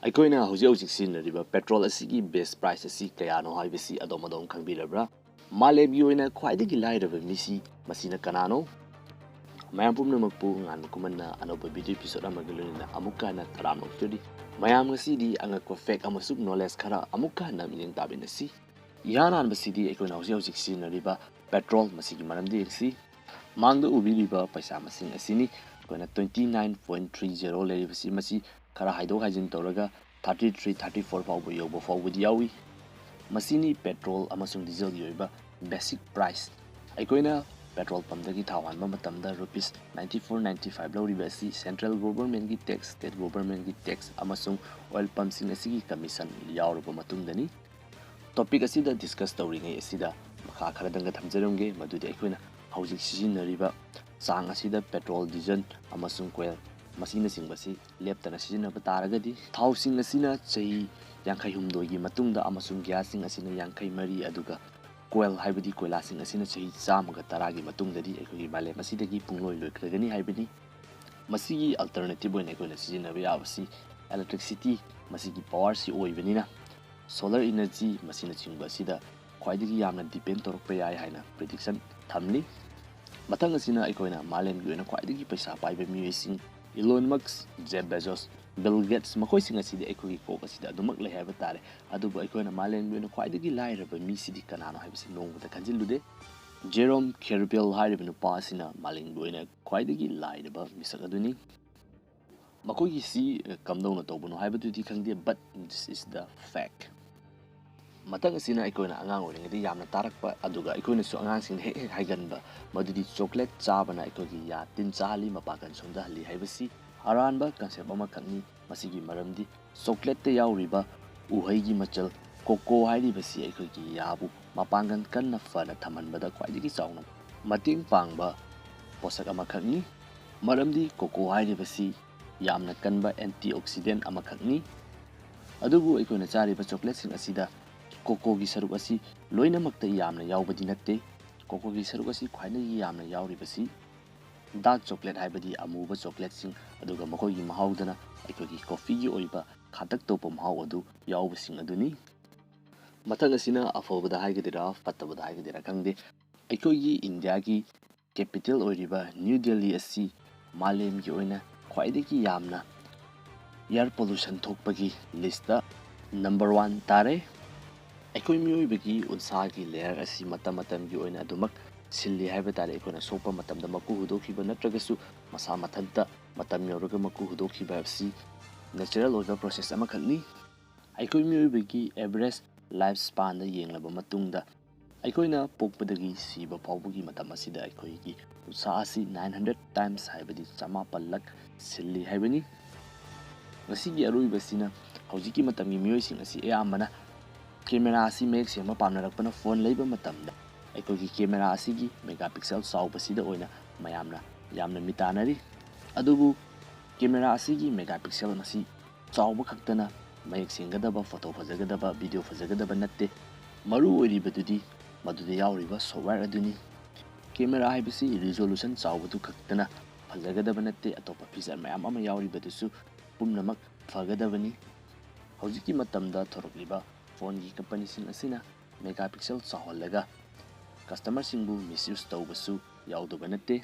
ꯑꯩꯈꯣꯏꯅ ꯍꯧꯖꯤꯛ ꯁꯤꯖꯤꯟꯅꯔꯤꯕ ꯄꯦꯇ꯭ꯔꯣꯜ ꯑꯁꯤꯒꯤ ꯕꯦꯁ ꯄ꯭ꯔꯥꯏꯁ ꯑꯁꯤ ꯀꯌꯥꯅꯣ ꯍꯥꯏꯕꯁꯤ ꯑꯗꯣꯝ ꯈꯪꯕꯤꯔꯕ꯭ꯔꯥ? ꯃꯥꯂꯦꯝꯒꯤ ꯑꯣꯏꯅ ꯈ꯭ꯋꯥꯏꯗꯒꯤ ꯂꯥꯏꯔꯕ ꯃꯤꯁꯤ ꯃꯁꯤꯅ ꯀꯅꯥꯅꯣ? ꯃꯌꯥꯝ ꯄꯨꯝꯅꯃꯛꯄꯨ ꯉꯥꯟꯕ ꯈꯨꯃꯟꯅ ꯑꯅꯧꯕ ꯚꯤꯗꯤꯑꯣ ꯏꯄꯤꯁꯣꯗ ꯑꯃꯒ ꯂꯣꯏꯅꯅ ꯑꯃꯨꯛꯀ ꯍꯟꯅ ꯇꯔꯥꯝꯅ ꯑꯣꯛꯆꯔꯤ꯫ ꯃꯌꯥꯝ ꯉꯁꯤꯗꯤ ꯑꯉꯛꯄ ꯐꯦꯛ ꯑꯃꯁꯨꯡ ꯅꯣꯂꯦꯖ ꯈꯔ ꯑꯃꯨꯛꯀ ꯍꯟꯅ ꯃꯤꯠꯌꯦꯡ ꯇꯥꯃꯤꯟꯅꯁꯤ꯫ ꯏꯍꯥꯟ ꯍꯥꯟꯕꯁꯤꯗꯤ ꯑꯩꯈꯣꯏꯅ ꯍꯧꯖꯤꯛ ꯁꯤꯖꯤꯟꯅꯔꯤꯕ ꯄꯦꯇ꯭ꯔꯣꯜ ꯃꯁꯤꯒꯤ ꯃꯔꯝꯗ ꯌꯦꯡꯁꯤ꯫ ꯃꯥꯡꯗ ꯎꯕꯤꯔꯤꯕ ꯄꯩꯁꯥ ꯃꯁꯤꯡ ꯑꯁꯤꯅꯤ꯫ ꯑꯩꯈꯣꯏꯅ 29.30 ꯂꯩꯔꯤꯕꯁꯤ ꯃꯁꯤ ꯈꯔ ꯍꯥꯏꯗꯣꯛ ꯍꯥꯏꯖꯤꯟ ꯇꯧꯔꯒ 33, 34 ꯐꯥꯎꯕ ꯌꯧꯕ ꯐꯥꯎꯕꯗꯤ ꯌꯥꯎꯏ꯫ ꯃꯁꯤꯅꯤ ꯄꯦꯇ꯭ꯔꯣꯜ ꯑꯃꯁꯨꯡ ꯗꯤꯖꯜꯒꯤ ꯑꯣꯏꯕ ꯕꯦꯁꯤꯛ ꯄ꯭ꯔꯥꯏꯁ꯫ ꯑꯩꯈꯣꯏꯅ ꯄꯦꯇ꯭ꯔꯣꯜ ꯄꯝꯗꯒꯤ ꯊꯥꯎ ꯍꯥꯟꯕ ꯃꯇꯝꯗ ꯔꯨꯄꯤꯁ 94.95 ꯂꯧꯔꯤꯕ ꯑꯁꯤ ꯁꯦꯟꯇ꯭ꯔꯦꯜ ꯒꯣꯚꯔꯟꯃꯦꯟꯠꯒꯤ ꯇꯦꯛꯁ, ꯁ꯭ꯇꯦꯠ ꯒꯣꯚꯔꯟꯃꯦꯟꯠꯒꯤ ꯇꯦꯛꯁ ꯑꯃꯁꯨꯡ ꯑꯣꯏꯜ ꯄꯝꯞꯁꯤꯡ ꯑꯁꯤꯒꯤ ꯀꯃꯤꯁꯟ ꯌꯥꯎꯔꯕ ꯃꯇꯨꯡꯗꯅꯤ꯫ ꯇꯣꯄꯤꯛ ꯑꯁꯤꯗ ꯗꯤꯁꯀꯁ ꯇꯧꯔꯤꯉꯩ ꯑꯁꯤꯗ ꯃꯈꯥ ꯈꯔꯗꯪꯒ ꯊꯝꯖꯔꯝꯒꯦ, ꯃꯗꯨꯗꯤ ꯑꯩꯈꯣꯏꯅ ꯍꯧꯖꯤꯛ ꯁꯤꯖꯤꯟꯅꯔꯤꯕ ꯆꯥꯡ ꯑꯁꯤꯗ ꯄꯦꯇ꯭ꯔꯣꯜ, ꯗꯤꯖꯜ ꯑꯃꯁꯨꯡ ꯀꯣꯏꯜ ꯃꯁꯤꯅꯆꯤꯡꯕꯁꯤ ꯂꯦꯞꯇꯅ ꯁꯤꯖꯤꯟꯅꯕ ꯇꯥꯔꯒꯗꯤ ꯊꯥꯎꯁꯤꯡ ꯑꯁꯤꯅ ꯆꯍꯤ 53ꯒꯤ ꯃꯇꯨꯡꯗ ꯑꯃꯁꯨꯡ ꯒ꯭ꯌꯥꯁꯁꯤꯡ ꯑꯁꯤꯅ 54, ꯑꯗꯨꯒ ꯀꯣꯏꯜ ꯍꯥꯏꯕꯗꯤ ꯀꯣꯏꯂꯥꯁꯤꯡ ꯑꯁꯤꯅ ꯆꯍꯤ 110ꯒꯤ ꯃꯇꯨꯡꯗꯗꯤ ꯑꯩꯈꯣꯏꯒꯤ ꯃꯥꯂꯦꯝ ꯑꯁꯤꯗꯒꯤ ꯄꯨꯡꯂꯣꯏ ꯂꯣꯏꯈ꯭ꯔꯒꯅꯤ ꯍꯥꯏꯕꯅꯤ꯫ ꯃꯁꯤꯒꯤ ꯑꯜꯇꯔꯅꯦꯇꯤꯚ ꯑꯣꯏꯅ ꯑꯩꯈꯣꯏꯅ ꯁꯤꯖꯤꯟꯅꯕ ꯌꯥꯕꯁꯤ ꯑꯦꯂꯦꯛꯇ꯭ꯔꯤꯁꯤꯇꯤ, ꯃꯁꯤꯒꯤ ꯄꯋꯥꯔꯁꯤ ꯑꯣꯏꯕꯅꯤꯅ ꯁꯣꯂꯔ ꯏꯅꯔꯖꯤ ꯃꯁꯤꯅꯆꯤꯡꯕ ꯑꯁꯤꯗ ꯈ꯭ꯋꯥꯏꯗꯒꯤ ꯌꯥꯝꯅ ꯗꯤꯄꯦꯟ ꯇꯧꯔꯛꯄ ꯌꯥꯏ ꯍꯥꯏꯅ ꯄ꯭ꯔꯤꯗꯤꯛꯁꯟ ꯊꯝꯂꯤ꯫ ꯃꯊꯪ ꯑꯁꯤꯅ ꯑꯩꯈꯣꯏꯅ ꯃꯥꯂꯦꯝꯒꯤ ꯑꯣꯏꯅ ꯈ꯭ꯋꯥꯏꯗꯒꯤ ꯄꯩꯁꯥ ꯄꯥꯏꯕ ꯃꯤꯑꯣꯏꯁꯤꯡ ꯏꯂꯣꯟ ꯃꯁꯛ, ꯖꯦꯐ ꯕꯦꯖꯣꯁ, ꯕꯤꯜ ꯒꯦꯠꯁ ꯃꯈꯣꯏꯁꯤꯡ ꯑꯁꯤꯗꯤ ꯑꯩꯈꯣꯏꯒꯤ ꯀꯣꯛ ꯑꯁꯤꯗ ꯑꯗꯨꯃꯛ ꯂꯩ ꯍꯥꯏꯕ ꯇꯥꯔꯦ꯫ ꯑꯗꯨꯕꯨ ꯑꯩꯈꯣꯏꯅ ꯃꯥꯂꯦꯝꯒꯤ ꯑꯣꯏꯅ ꯈ꯭ꯋꯥꯏꯗꯒꯤ ꯂꯥꯏꯔꯕ ꯃꯤꯁꯤꯗꯤ ꯀꯅꯥꯅꯣ ꯍꯥꯏꯕꯁꯤ ꯅꯣꯡꯃꯇ ꯈꯟꯖꯤꯜꯂꯨꯗꯦ꯫ ꯖꯦꯔꯣꯝ ꯈꯦꯔꯕꯦꯜ ꯍꯥꯏꯔꯤꯕ ꯅꯨꯄꯥ ꯑꯁꯤꯅ ꯃꯥꯂꯦꯝꯒꯤ ꯑꯣꯏꯅ ꯈ꯭ꯋꯥꯏꯗꯒꯤ ꯂꯥꯏꯔꯕ ꯃꯤꯁꯛ ꯑꯗꯨꯅꯤ꯫ ꯃꯈꯣꯏꯒꯤꯁꯤ ꯀꯝꯗꯧꯅ ꯇꯧꯕꯅꯣ ꯍꯥꯏꯕꯗꯨꯗꯤ ꯈꯪꯗꯦ, ꯕꯠ ꯗꯤꯁ ꯏꯁ ꯗ ꯐꯦꯛ꯫ ꯃꯊꯪ ꯑꯁꯤꯅ ꯑꯩꯈꯣꯏꯅ ꯑꯉꯥꯡ ꯑꯣꯏꯔꯤꯉꯩꯗ ꯌꯥꯝꯅ ꯇꯥꯔꯛꯄ, ꯑꯗꯨꯒ ꯑꯩꯈꯣꯏꯅꯁꯨ ꯑꯉꯥꯡꯁꯤꯡꯗ ꯍꯦꯛ ꯍꯥꯏꯒꯟꯕ, ꯃꯗꯨꯗꯤ ꯆꯣꯀ꯭ꯂꯦꯠ ꯆꯥꯕꯅ ꯑꯩꯈꯣꯏꯒꯤ ꯌꯥ ꯇꯤꯟ ꯆꯥꯍꯜꯂꯤ, ꯃꯄꯥꯡꯒꯜ ꯁꯣꯟꯊꯍꯜꯂꯤ ꯍꯥꯏꯕꯁꯤ ꯑꯔꯥꯟꯕ ꯀꯟꯁꯦꯞ ꯑꯃꯈꯛꯅꯤ꯫ ꯃꯁꯤꯒꯤ ꯃꯔꯝꯗꯤ ꯆꯣꯀ꯭ꯂꯦꯠꯇ ꯌꯥꯎꯔꯤꯕ ꯎꯍꯩꯒꯤ ꯃꯆꯜ ꯀꯣꯀꯣ ꯍꯥꯏꯔꯤꯕꯁꯤ ꯑꯩꯈꯣꯏꯒꯤ ꯌꯥꯕꯨ ꯃꯄꯥꯡꯒꯜ ꯀꯟꯅ ꯐꯅ ꯊꯝꯍꯟꯕꯗ ꯈ꯭ꯋꯥꯏꯗꯒꯤ ꯆꯥꯎꯅ ꯃꯇꯦꯡ ꯄꯥꯡꯕ ꯄꯣꯠꯁꯛ ꯑꯃꯈꯛꯅꯤ꯫ ꯃꯔꯝꯗꯤ ꯀꯣꯀꯣ ꯍꯥꯏꯔꯤꯕꯁꯤ ꯌꯥꯝꯅ ꯀꯟꯕ ꯑꯦꯟꯇꯤ ꯑꯣꯛꯁꯤꯗꯦꯟ ꯑꯃꯈꯛꯅꯤ꯫ ꯑꯗꯨꯕꯨ ꯑꯩꯈꯣꯏꯅ ꯆꯥꯔꯤꯕ ꯆꯣꯀ꯭ꯂꯦꯠꯁꯤꯡ ꯑꯁꯤꯗ ꯀꯣꯀꯣꯒꯤ ꯁꯔꯨꯛ ꯑꯁꯤ ꯂꯣꯏꯅꯃꯛꯇ ꯌꯥꯝꯅ ꯌꯥꯎꯕꯗꯤ ꯅꯠꯇꯦ꯫ ꯀꯣꯀꯣꯒꯤ ꯁꯔꯨꯛ ꯑꯁꯤ ꯈ꯭ꯋꯥꯏꯗꯒꯤ ꯌꯥꯝꯅ ꯌꯥꯎꯔꯤꯕꯁꯤ ꯗꯥꯔꯛ ꯆꯣꯀ꯭ꯂꯦꯠ ꯍꯥꯏꯕꯗꯤ ꯑꯃꯨꯕ ꯆꯣꯀ꯭ꯂꯦꯠꯁꯤꯡ, ꯑꯗꯨꯒ ꯃꯈꯣꯏꯒꯤ ꯃꯍꯥꯎꯗꯅ ꯑꯩꯈꯣꯏꯒꯤ ꯀꯣꯐꯤꯒꯤ ꯑꯣꯏꯕ ꯈꯥꯇꯛ ꯇꯧꯕ ꯃꯍꯥꯎ ꯑꯗꯨ ꯌꯥꯎꯕꯁꯤꯡ ꯑꯗꯨꯅꯤ꯫ ꯃꯊꯪ ꯑꯁꯤꯅ ꯑꯐꯕꯗ ꯍꯥꯏꯒꯗꯔꯥ ꯐꯠꯇꯕꯗ ꯍꯥꯏꯒꯗꯔꯥ ꯈꯪꯗꯦ, ꯑꯩꯈꯣꯏꯒꯤ ꯏꯟꯗꯤꯌꯥꯒꯤ ꯀꯦꯄꯤꯇꯦꯜ ꯑꯣꯏꯔꯤꯕ ꯅ꯭ꯌꯨ ꯗꯦꯜꯂꯤ ꯑꯁꯤ ꯃꯥꯂꯦꯝꯒꯤ ꯑꯣꯏꯅ ꯈ꯭ꯋꯥꯏꯗꯒꯤ ꯌꯥꯝꯅ ꯏꯌꯥꯔ ꯄꯣꯂꯨꯁꯟ ꯊꯣꯛꯄꯒꯤ ꯂꯤꯁꯇ ꯅꯝꯕꯔ 1 ꯇꯥꯔꯦ꯫ ꯑꯩꯈꯣꯏ ꯃꯤꯑꯣꯏꯕꯒꯤ ꯎꯟꯁꯥꯒꯤ ꯂꯦꯌꯔ ꯑꯁꯤ ꯃꯇꯝ ꯃꯇꯝꯒꯤ ꯑꯣꯏꯅ ꯑꯗꯨꯃꯛ ꯁꯤꯜꯂꯤ ꯍꯥꯏꯕ ꯇꯥꯔꯦ꯫ ꯑꯩꯈꯣꯏꯅ ꯁꯣꯛꯄ ꯃꯇꯝꯗ ꯃꯀꯨ ꯍꯨꯗꯣꯛꯈꯤꯕ ꯅꯠꯇ꯭ꯔꯒꯁꯨ ꯃꯁꯥ ꯃꯊꯟꯇ ꯃꯇꯝ ꯌꯧꯔꯒ ꯃꯀꯨ ꯍꯨꯗꯣꯛꯈꯤꯕ ꯍꯥꯏꯕꯁꯤ ꯅꯦꯆꯔꯦꯜ ꯑꯣꯏꯕ ꯄ꯭ꯔꯣꯁꯦꯁ ꯑꯃꯈꯛꯅꯤ꯫ ꯑꯩꯈꯣꯏ ꯃꯤꯑꯣꯏꯕꯒꯤ ꯑꯦꯚꯔꯦꯖ ꯂꯥꯏꯐ ꯁ꯭ꯄꯥꯟꯗ ꯌꯦꯡꯂꯕ ꯃꯇꯨꯡꯗ ꯑꯩꯈꯣꯏꯅ ꯄꯣꯛꯄꯗꯒꯤ ꯁꯤꯕ ꯐꯥꯎꯕꯒꯤ ꯃꯇꯝ ꯑꯁꯤꯗ ꯑꯩꯈꯣꯏꯒꯤ ꯎꯟꯁꯥ ꯑꯁꯤ 900 ꯇꯥꯏꯝꯁ ꯍꯥꯏꯕꯗꯤ 900ꯂꯛ ꯁꯤꯜꯂꯤ ꯍꯥꯏꯕꯅꯤ꯫ ꯃꯁꯤꯒꯤ ꯑꯔꯣꯏꯕꯁꯤꯅ ꯍꯧꯖꯤꯛꯀꯤ ꯃꯇꯝꯒꯤ ꯃꯤꯑꯣꯏꯁꯤꯡ ꯑꯁꯤ ꯑꯌꯥꯝꯕꯅ ꯀꯦꯃꯦꯔꯥ ꯑꯁꯤ ꯃꯌꯦꯛ ꯁꯦꯡꯕ ꯄꯥꯝꯅꯔꯛꯄꯅ ꯐꯣꯟ ꯂꯩꯕ ꯃꯇꯝꯗ ꯑꯩꯈꯣꯏꯒꯤ ꯀꯦꯃꯦꯔꯥ ꯑꯁꯤꯒꯤ ꯃꯦꯒꯥꯄꯤꯛꯁꯦꯜ ꯆꯥꯎꯕꯁꯤꯗ ꯑꯣꯏꯅ ꯃꯌꯥꯝꯅ ꯌꯥꯝꯅ ꯃꯤꯇꯥꯟꯅꯔꯤ꯫ ꯑꯗꯨꯕꯨ ꯀꯦꯃꯦꯔꯥ ꯑꯁꯤꯒꯤ ꯃꯦꯒꯥꯄꯤꯛꯁꯦꯜ ꯃꯁꯤ ꯆꯥꯎꯕ ꯈꯛꯇꯅ ꯃꯌꯦꯛ ꯁꯦꯡꯒꯗꯕ, ꯐꯣꯇꯣ ꯐꯖꯒꯗꯕ, ꯚꯤꯗꯤꯑꯣ ꯐꯖꯒꯗꯕ ꯅꯠꯇꯦ꯫ ꯃꯔꯨ ꯑꯣꯏꯔꯤꯕꯗꯨꯗꯤ ꯃꯗꯨꯗ ꯌꯥꯎꯔꯤꯕ ꯁꯣꯐꯋꯦꯌꯔ ꯑꯗꯨꯅꯤ꯫ ꯀꯦꯃꯦꯔꯥ ꯍꯥꯏꯕꯁꯤ ꯔꯤꯖꯣꯂꯨꯁꯟ ꯆꯥꯎꯕꯗꯨ ꯈꯛꯇꯅ ꯐꯖꯒꯗꯕ ꯅꯠꯇꯦ, ꯑꯇꯣꯞꯄ ꯐꯤꯆꯔ ꯃꯌꯥꯝ ꯑꯃ ꯌꯥꯎꯔꯤꯕꯗꯨꯁꯨ ꯄꯨꯝꯅꯃꯛ ꯐꯒꯗꯕꯅꯤ꯫ ꯍꯧꯖꯤꯛꯀꯤ ꯃꯇꯝꯗ ꯊꯣꯔꯛꯂꯤꯕ ꯐꯣꯟꯒꯤ ꯀꯝꯄꯅꯤꯁꯤꯡ ꯑꯁꯤꯅ ꯃꯦꯒꯥꯄꯤꯛꯁꯦꯜ ꯆꯥꯎꯍꯜꯂꯒ ꯀꯁꯇꯃꯔꯁꯤꯡꯕꯨ ꯃꯤꯁꯌꯨꯁ ꯇꯧꯕꯁꯨ ꯌꯥꯎꯗꯕ ꯅꯠꯇꯦ꯫